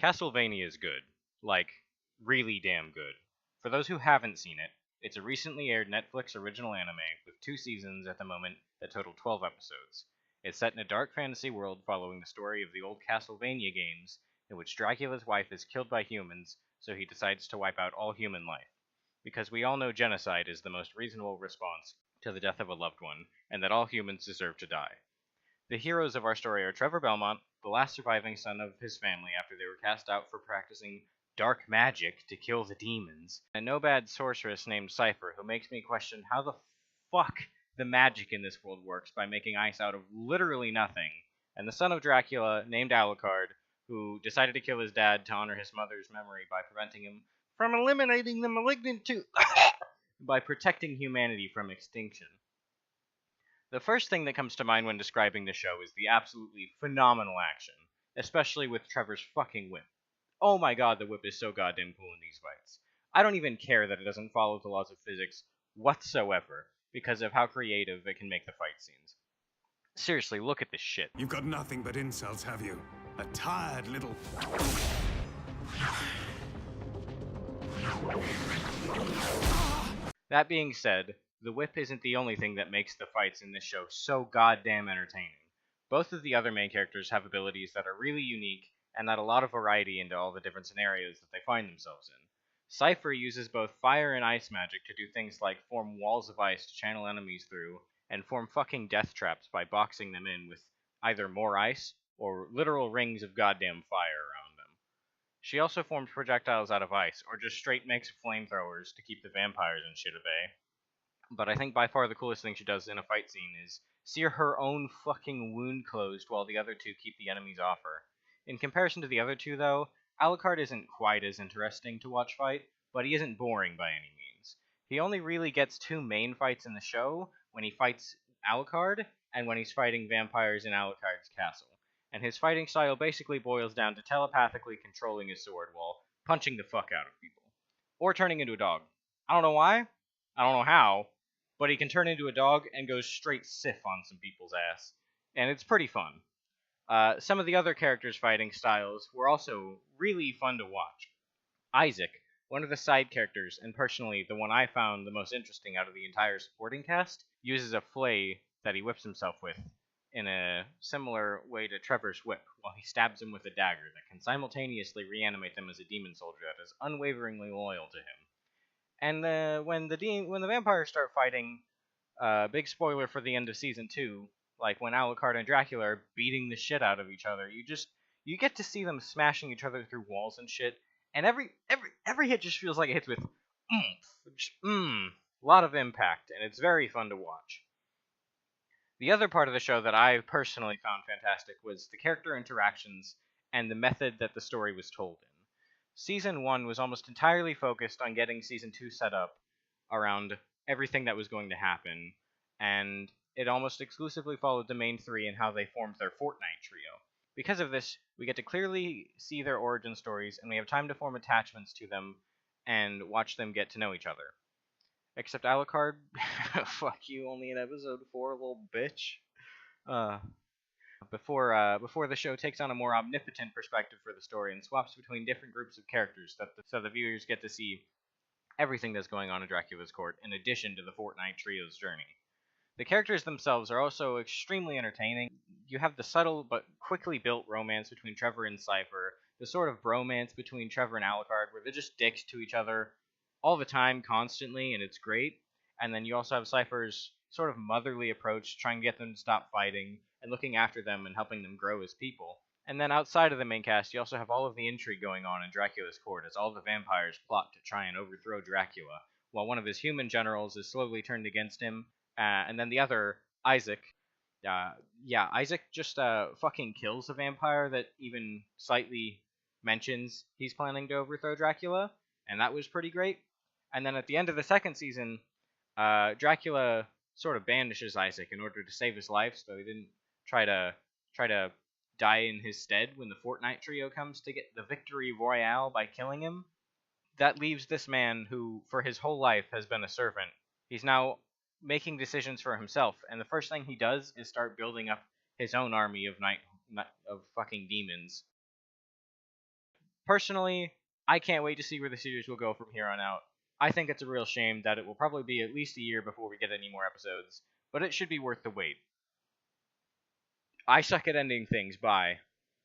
Castlevania is good. Like, really damn good. For those who haven't seen it, it's a recently aired Netflix original anime with 2 seasons at the moment that total 12 episodes. It's set in a dark fantasy world following the story of the old Castlevania games, in which Dracula's wife is killed by humans, so he decides to wipe out all human life. Because we all know genocide is the most reasonable response to the death of a loved one, and that all humans deserve to die. The heroes of our story are Trevor Belmont, the last surviving son of his family after they were cast out for practicing dark magic to kill the demons, and a no-bad sorceress named Cypher, who makes me question how the fuck the magic in this world works by making ice out of literally nothing, and the son of Dracula named Alucard, who decided to kill his dad to honor his mother's memory by preventing him from eliminating the malignant tooth by protecting humanity from extinction. The first thing that comes to mind when describing the show is the absolutely phenomenal action, especially with Trevor's fucking whip. Oh my god, the whip is so goddamn cool in these fights. I don't even care that it doesn't follow the laws of physics whatsoever, because of how creative it can make the fight scenes. Seriously, look at this shit. You've got nothing but insults, have you? A tired little... That being said, the whip isn't the only thing that makes the fights in this show so goddamn entertaining. Both of the other main characters have abilities that are really unique and add a lot of variety into all the different scenarios that they find themselves in. Cypher uses both fire and ice magic to do things like form walls of ice to channel enemies through, and form fucking death traps by boxing them in with either more ice or literal rings of goddamn fire around them. She also forms projectiles out of ice, or just straight makes flamethrowers to keep the vampires and shit at bay. But I think by far the coolest thing she does in a fight scene is sear her own fucking wound closed while the other two keep the enemies off her. In comparison to the other two, though, Alucard isn't quite as interesting to watch fight, but he isn't boring by any means. He only really gets 2 main fights in the show, when he fights Alucard, and when he's fighting vampires in Alucard's castle. And his fighting style basically boils down to telepathically controlling his sword while punching the fuck out of people. Or turning into a dog. I don't know why, I don't know how, but he can turn into a dog and go straight Sith on some people's ass. And it's pretty fun. Some of the other characters' fighting styles were also really fun to watch. Isaac, one of the side characters, and personally the one I found the most interesting out of the entire supporting cast, uses a flay that he whips himself with in a similar way to Trevor's whip, while he stabs him with a dagger that can simultaneously reanimate them as a demon soldier that is unwaveringly loyal to him. And when the vampires start fighting, big spoiler for the end of season 2, like when Alucard and Dracula are beating the shit out of each other, you get to see them smashing each other through walls and shit, and every hit just feels like it hits with a lot of impact, and it's very fun to watch. The other part of the show that I personally found fantastic was the character interactions and the method that the story was told in. Season 1 was almost entirely focused on getting Season 2 set up around everything that was going to happen, and it almost exclusively followed the main 3 and how they formed their Fortnite trio. Because of this, we get to clearly see their origin stories, and we have time to form attachments to them and watch them get to know each other. Except Alucard, fuck you, only in episode 4, little bitch. Before the show takes on a more omnipotent perspective for the story and swaps between different groups of characters, so the viewers get to see everything that's going on in Dracula's court, in addition to the Fortnite trio's journey. The characters themselves are also extremely entertaining. You have the subtle but quickly built romance between Trevor and Cypher, the sort of bromance between Trevor and Alucard, where they're just dicks to each other all the time, constantly, and it's great. And then you also have Cypher's sort of motherly approach, trying to get them to stop fighting, and looking after them and helping them grow as people. And then outside of the main cast, you also have all of the intrigue going on in Dracula's court, as all the vampires plot to try and overthrow Dracula, while one of his human generals is slowly turned against him, and then the other, Isaac, Isaac just fucking kills a vampire that even slightly mentions he's planning to overthrow Dracula, and that was pretty great. And then at the end of the second season, Dracula sort of banishes Isaac in order to save his life, so he didn't try to die in his stead when the Fortnite trio comes to get the victory royale by killing him. That leaves this man who, for his whole life, has been a servant. He's now making decisions for himself, and the first thing he does is start building up his own army of fucking demons. Personally, I can't wait to see where the series will go from here on out. I think it's a real shame that it will probably be at least a year before we get any more episodes, but it should be worth the wait. I suck at ending things. Bye.